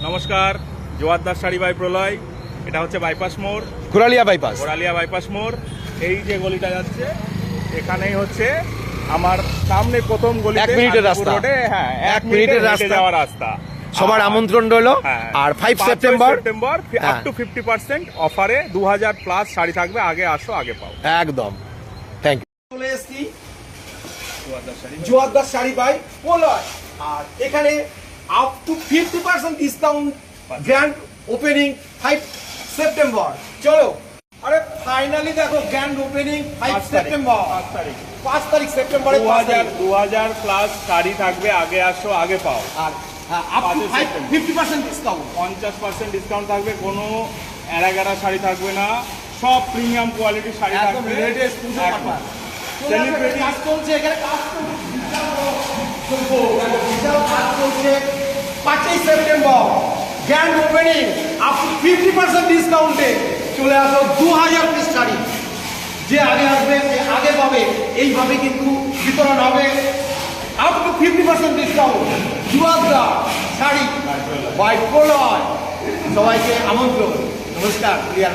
নমস্কার, জোয়ারদার শাড়ি বাই প্রলয়। এটা হচ্ছে বাইপাস মোড়, ঘোরালিয়া বাইপাস মোড়। এই যে গলিটা যাচ্ছে এখানেই হচ্ছে আমার সামনে প্রথম গলি, 1 মিনিটের রাস্তা। হ্যাঁ, 1 মিনিটের রাস্তা যাওয়ার রাস্তা। সবার আমন্ত্রণ রইল। আর 5 সেপ্টেম্বর আপ টু 50% অফারে 2000 প্লাস শাড়ি থাকবে। আগে আসো, আগে পাও। একদম। Thank you. চলে এসেছি জোয়ারদার শাড়ি বাই প্রলয়, আর এখানে up to 50% discount, grand opening 5 September. চলো, আরে ফাইনালি দেখো গ্র্যান্ড ওপেনিং 5 সেপ্টেম্বর, 5 তারিখ সেপ্টেম্বরে 2000 প্লাস শাড়ি থাকবে। আগে আসো, আগে পাও। আর আপ টু 50% ডিসকাউন্ট, 50% ডিসকাউন্ট থাকবে। কোনো এরাগারা শাড়ি থাকবে না, সব প্রিমিয়াম কোয়ালিটির শাড়ি একদম থাকবে। লেটেস্ট পুজো অফার। Celebrity কাজ চলছে এখানে, কাজ চলছে 5 September grand opening, up to 50% ডিসকাউন্টে চলে আসো। 2000 পিস শাড়ি, যে আগে আসবে সে আগে পাবে। এইভাবে কিন্তু বিতরণ হবে। আপ টু 50% ডিসকাউন্ট, জোয়ারদা শাড়ি বাই প্রলয়। সবাইকে আমন্ত্রণ। নমস্কার, ক্লিয়ার।